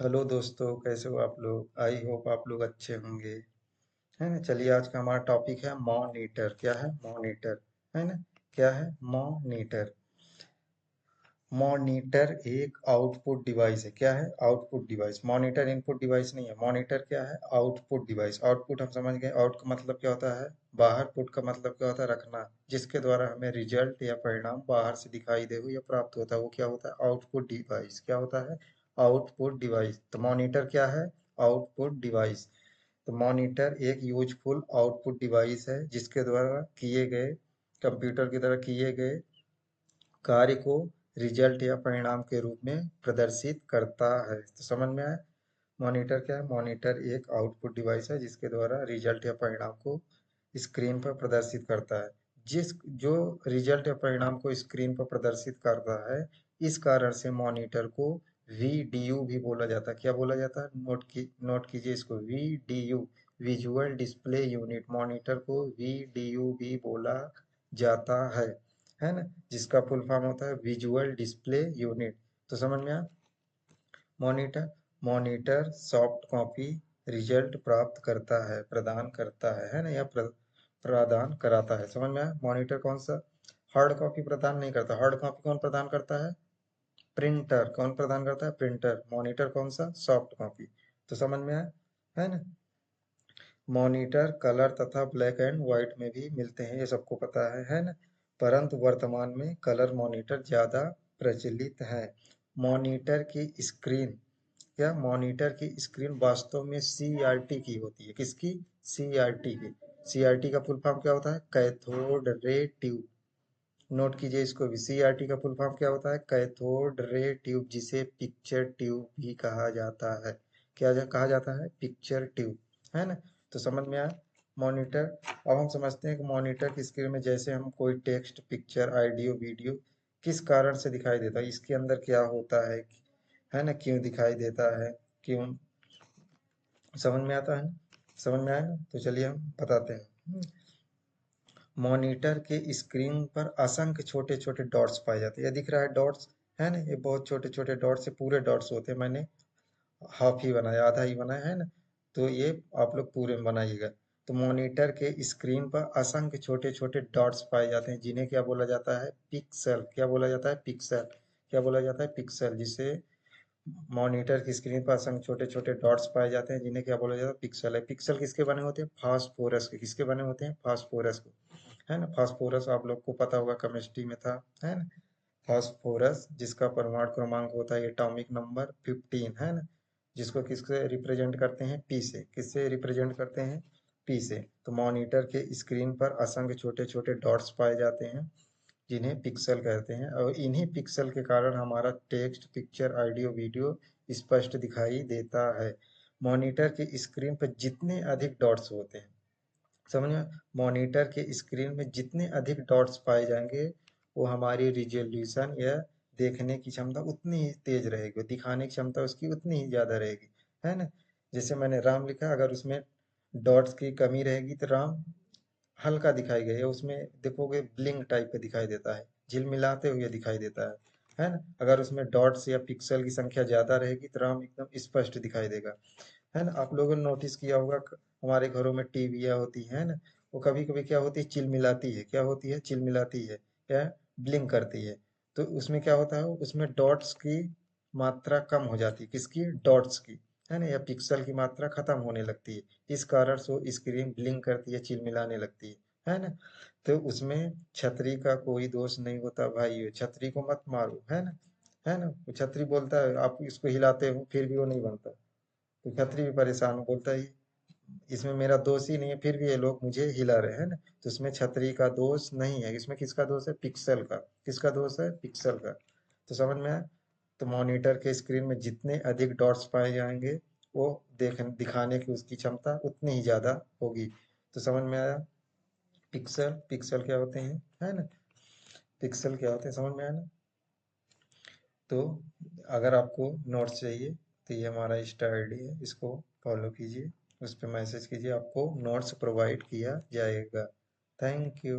Hello दोस्तों, कैसे हो आप लोग। आई होप आप लोग अच्छे होंगे। है ना। चलिए, आज का हमारा टॉपिक है मॉनिटर। क्या है? मॉनिटर। है ना। क्या है? मॉनिटर। मॉनिटर एक आउटपुट डिवाइस है। क्या है? Output device. Monitor input device नहीं है। मॉनिटर क्या है? Output device. आउटपुट हम समझ गए। आउट का मतलब क्या होता है? बाहर। पुट का मतलब क्या होता है? रखना। जिसके द्वारा हमें रिजल्ट या परिणाम बाहर से दिखाई दे या प्राप्त होता है, वो क्या होता है? Output device. क्या होता है? Output device. तो मॉनिटर क्या है? Output device. तो मॉनिटर एक यूजफुल आउटपुट डिवाइस है जिसके द्वारा किए गए, कंप्यूटर की तरह किए गए कार्य को रिजल्ट या परिणाम के रूप में प्रदर्शित करता है। तो समझ में आया? मॉनिटर क्या है? मॉनिटर एक आउटपुट डिवाइस है जिसके द्वारा रिजल्ट या परिणाम को स्क्रीन पर प्रदर्शित करता है। जिस जो रिजल्ट या परिणाम को स्क्रीन पर प्रदर्शित करता है, इस कारण से मॉनिटर को VDU भी बोला जाता है। क्या बोला जाता है? नोट कीजिए इसको। VDU, visual display unit. Monitor को VDU भी बोला जाता है ना। जिसका फुल फॉर्म होता है विजुअल डिस्प्ले यूनिट। तो समझ में आया? Monitor monitor soft copy result प्राप्त करता है, प्रदान करता है ना, या प्रदान कराता है। समझ में आया? मॉनिटर कौन सा हार्ड कॉपी प्रदान नहीं करता। हार्ड कॉपी कौन प्रदान करता है? प्रिंटर। कौन प्रदान करता है? प्रिंटर। मॉनिटर कौन सा? Soft copy. तो समझ में आया? है ना। मॉनिटर कलर तथा ब्लैक एंड व्हाइट में भी मिलते हैं, ये सबको पता है ना। परंतु वर्तमान में कलर मॉनिटर ज़्यादा प्रचलित है। मॉनिटर की स्क्रीन, क्या मॉनिटर की स्क्रीन वास्तव में CRT की होती है। किसकी? CRT की। CRT का फुल फॉर्म क्या होता है? Cathode ray tube. नोट कीजिए इसको भी। CRT का फुल फॉर्म क्या होता है? कैथोड रे ट्यूब, जिसे पिक्चर ट्यूब भी कहा जाता है। कहा जाता है? Picture tube. है ना। तो समझ में आया? मॉनिटर। अब हम समझते हैं कि मॉनिटर की स्क्रीन में जैसे हम कोई टेक्स्ट, पिक्चर, ऑडियो, वीडियो किस कारण से दिखाई देता है, इसके अंदर क्या होता है ना, क्यों दिखाई देता है, क्यों। समझ में आता है? समझ में आया ना? तो चलिए हम बताते हैं। मॉनिटर के स्क्रीन पर असंख्य छोटे छोटे डॉट्स पाए जाते हैं। ये दिख रहा है डॉट्स, है ना। ये बहुत छोटे छोटे डॉट्स से पूरे डॉट्स होते हैं। मैंने हाफ ही बनाया, आधा ही बनाया है ना। तो ये आप लोग पूरे में बनाइएगा। तो मॉनिटर के स्क्रीन पर असंख्य छोटे छोटे डॉट्स पाए जाते हैं, जिन्हें क्या बोला जाता है? पिक्सल। क्या बोला जाता है? पिक्सल। क्या बोला जाता है? पिक्सल। जिसे मॉनिटर की स्क्रीन पर असंख्य छोटे छोटे डॉट्स पाए जाते हैं, जिन्हें क्या बोला जाता है? पिक्सल है। पिक्सल किसके बने होते हैं? फास्फोरस के। किसके बने होते हैं? फास्फोरस के। है ना। फास्फोरस आप लोग को पता होगा, केमिस्ट्री में था। है ना। फास्फोरस जिसका परमाणु क्रमांक होता है एटॉमिक नंबर 15, है ना। जिसको किससे रिप्रेजेंट करते हैं? पी से। किससे रिप्रेजेंट करते हैं? पी से। तो मॉनिटर के स्क्रीन पर असंख्य छोटे छोटे डॉट्स पाए जाते हैं, जिन्हें पिक्सल कहते हैं, और इन्हीं पिक्सल के कारण हमारा टेक्स्ट, पिक्चर, ऑडियो, वीडियो स्पष्ट दिखाई देता है। मॉनिटर की स्क्रीन पर जितने अधिक डॉट्स होते हैं, समझ में, मॉनिटर के स्क्रीन में जितने अधिक डॉट्स पाए जाएंगे, वो हमारी रिजोल्यूशन या देखने की क्षमता उतनी ही तेज रहेगी, दिखाने की क्षमता उसकी उतनी ही ज़्यादा रहेगी। है ना। जैसे मैंने राम लिखा, अगर उसमें डॉट्स की कमी रहेगी तो राम हल्का दिखाई गया, उसमें देखोगे ब्लिंक टाइप का दिखाई देता है, झिलमिलाते हुए दिखाई देता है ना। अगर उसमें डॉट्स या पिक्सल की संख्या ज़्यादा रहेगी तो राम एकदम स्पष्ट दिखाई देगा। है ना। आप लोगों ने नोटिस किया होगा, हमारे घरों में टीवियाँ होती है ना, वो कभी कभी क्या होती है? चिलमिलाती है। क्या होती है? चिलमिलाती है या ब्लिंक करती है। तो उसमें क्या होता है? उसमें डॉट्स की मात्रा कम हो जाती है। किसकी? डॉट्स की। है ना। या पिक्सल की मात्रा खत्म होने लगती है। इस कारण से वो स्क्रीन ब्लिंक करती है, चिलमिलाने लगती है ना। तो उसमें छतरी का कोई दोष नहीं होता भाई, छतरी को मत मारो। है ना। है ना। वो छतरी बोलता है, आप इसको हिलाते हो फिर भी वो नहीं बनता। तो खत्री भी परेशान बोलता है, इसमें मेरा दोष ही नहीं है, फिर भी ये लोग मुझे हिला रहे हैं ना। तो इसमें छतरी का दोष नहीं है, इसमें किसका दोष है? पिक्सल का। किसका दोष है? पिक्सल का। तो समझ में आया? तो मॉनिटर के स्क्रीन में जितने अधिक डॉट्स पाए जाएंगे, वो दिखाने की उसकी क्षमता उतनी ही ज्यादा होगी। तो समझ में आया? पिक्सल। पिक्सल क्या होते हैं? है ना। पिक्सल क्या होते हैं? समझ में आया ना। तो अगर आपको नोट्स चाहिए तो ये हमारा इंस्टा ID है, इसको फॉलो कीजिए, उस पर मैसेज कीजिए, आपको नोट्स प्रोवाइड किया जाएगा। Thank you.